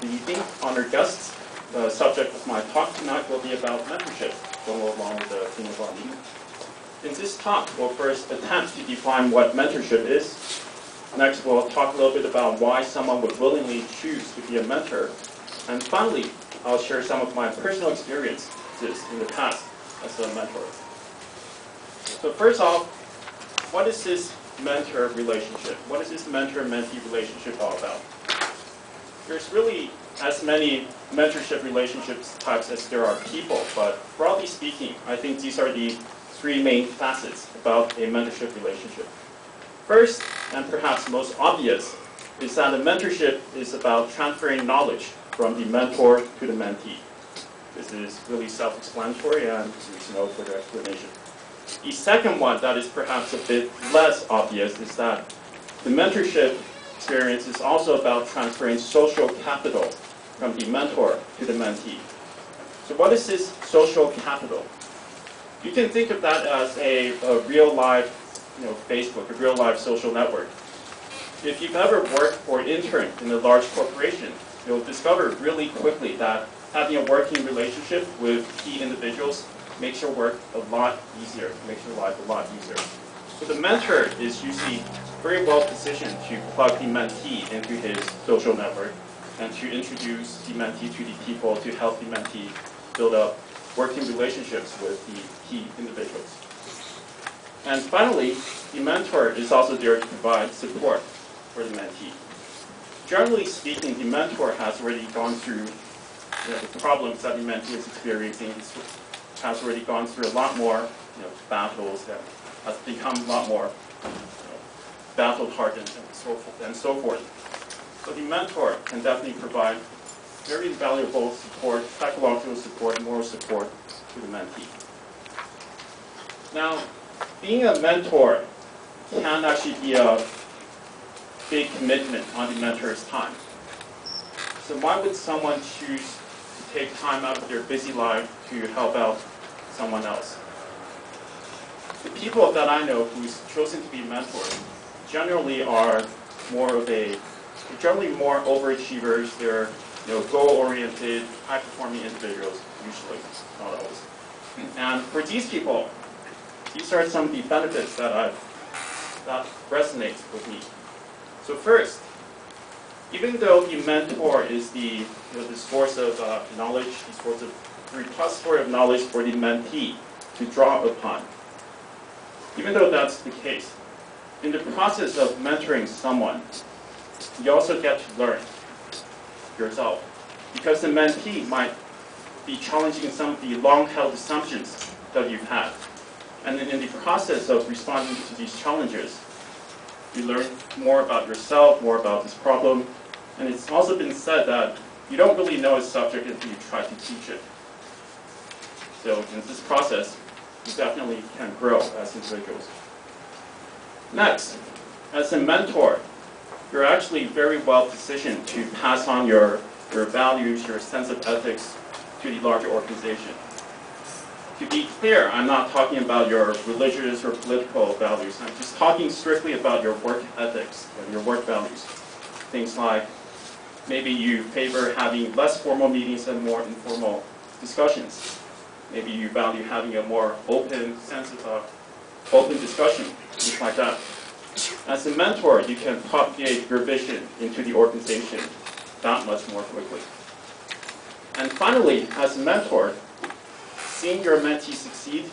Good evening, honored guests. The subject of my talk tonight will be about mentorship, going along with the theme of our meeting. In this talk, we'll first attempt to define what mentorship is. Next, we'll talk a little bit about why someone would willingly choose to be a mentor. And finally, I'll share some of my personal experiences in the past as a mentor. So first off, what is this mentor relationship? What is this mentor-mentee relationship all about? There's really as many mentorship relationships types as there are people, but broadly speaking, I think these are the three main facets about a mentorship relationship. First, and perhaps most obvious, is that a mentorship is about transferring knowledge from the mentor to the mentee. This is really self-explanatory and there's no further explanation. The second one that is perhaps a bit less obvious is that the mentorship experience is also about transferring social capital from the mentor to the mentee. So what is this social capital? You can think of that as a real-life Facebook, a real-life social network. If you've ever worked or interned in a large corporation, you'll discover really quickly that having a working relationship with key individuals makes your work a lot easier, makes your life a lot easier. So the mentor is usually very well positioned to plug the mentee into his social network and to introduce the mentee to the people to help the mentee build up working relationships with the key individuals. And finally, the mentor is also there to provide support for the mentee. Generally speaking, the mentor has already gone through the problems that the mentee is experiencing, has already gone through a lot more battles, that has become a lot more battle-hardened and so forth. So the mentor can definitely provide very valuable support, psychological support, moral support to the mentee. Now, being a mentor can actually be a big commitment on the mentor's time. So why would someone choose to take time out of their busy life to help out someone else? The people that I know who's chosen to be mentors generally are generally more overachievers. They're goal-oriented, high-performing individuals, usually, not always. And for these people, these are some of the benefits that resonate with me. So first, even though the mentor is the source of knowledge, the repository of knowledge for the mentee to draw upon, even though that's the case, in the process of mentoring someone, you also get to learn yourself, because the mentee might be challenging some of the long-held assumptions that you've had. And in the process of responding to these challenges, you learn more about yourself, more about this problem. And it's also been said that you don't really know a subject until you try to teach it. So in this process, you definitely can grow as individuals. Next, as a mentor, you're actually very well positioned to pass on your values, your sense of ethics to the larger organization. To be clear, I'm not talking about your religious or political values. I'm just talking strictly about your work ethics and your work values. Things like maybe you favor having less formal meetings and more informal discussions. Maybe you value having a more open sense of open discussion, things like that. As a mentor, you can propagate your vision into the organization that much more quickly. And finally, as a mentor, seeing your mentee succeed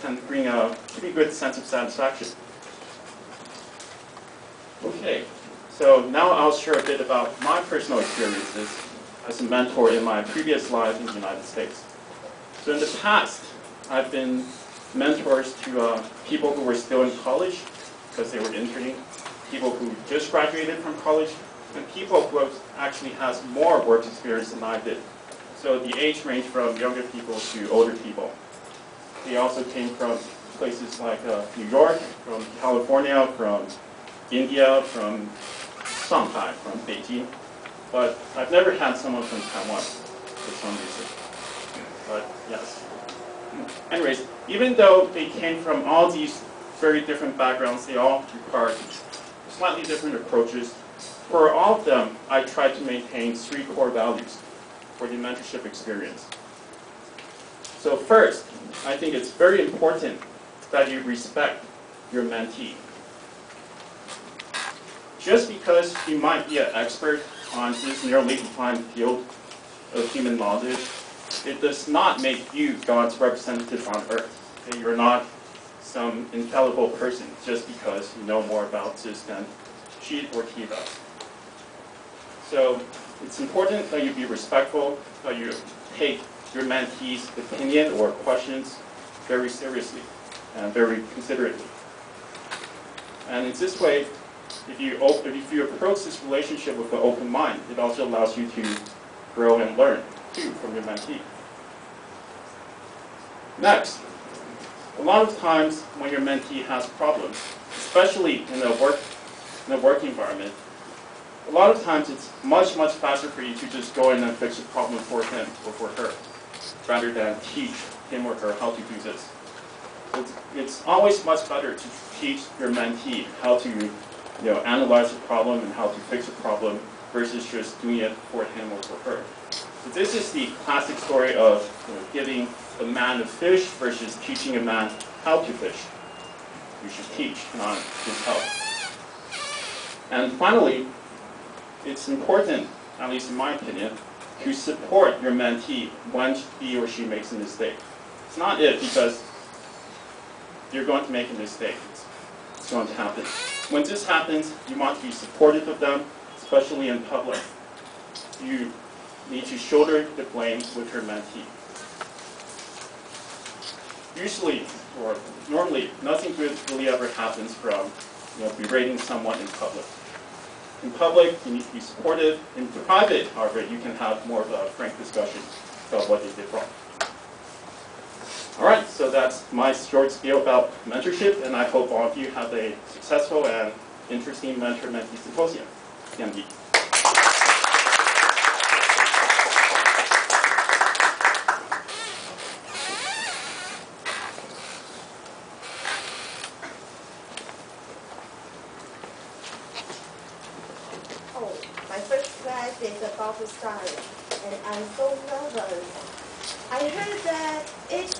can bring a pretty good sense of satisfaction. Okay, so now I'll share a bit about my personal experiences as a mentor in my previous life in the United States. So in the past, I've been mentors to people who were still in college because they were interning, people who just graduated from college, and people who actually has more work experience than I did. So the age range from younger people to older people. They also came from places like New York, from California, from India, from Shanghai, from Beijing. But I've never had someone from Taiwan for some reason. But yes. Anyways, even though they came from all these very different backgrounds, they all required slightly different approaches For all of them, I try to maintain 3 core values for the mentorship experience. So first, I think it's very important that you respect your mentee. Just because you might be an expert on this narrowly defined field of human knowledge, it does not make you God's representative on earth. Okay? You're not some infallible person just because you know more about this than she or he does. So it's important that you be respectful, that you take your mentee's opinion or questions very seriously and very considerately. And in this way, if you approach this relationship with an open mind, it also allows you to grow and learn too from your mentee. Next, a lot of times when your mentee has problems, especially in a work environment, a lot of times it's much faster for you to just go in and fix the problem for him or for her, rather than teach him or her how to do this. It's always much better to teach your mentee how to analyze the problem and how to fix the problem versus just doing it for him or for her. So this is the classic story of giving a man a fish versus teaching a man how to fish. You should teach, not just help. And finally, it's important, at least in my opinion, to support your mentee when he or she makes a mistake. It's not it, because you're going to make a mistake. It's going to happen. When this happens, you want to be supportive of them, especially in public. You need to shoulder the blame with your mentee. Usually, or normally, nothing good really ever happens from berating someone in public. In public, you need to be supportive. In private, however, you can have more of a frank discussion about what they did wrong. All right, so that's my short spiel about mentorship, and I hope all of you have a successful and interesting mentor-mentee symposium. DMD. My first class is about science, and I'm so nervous. I heard that each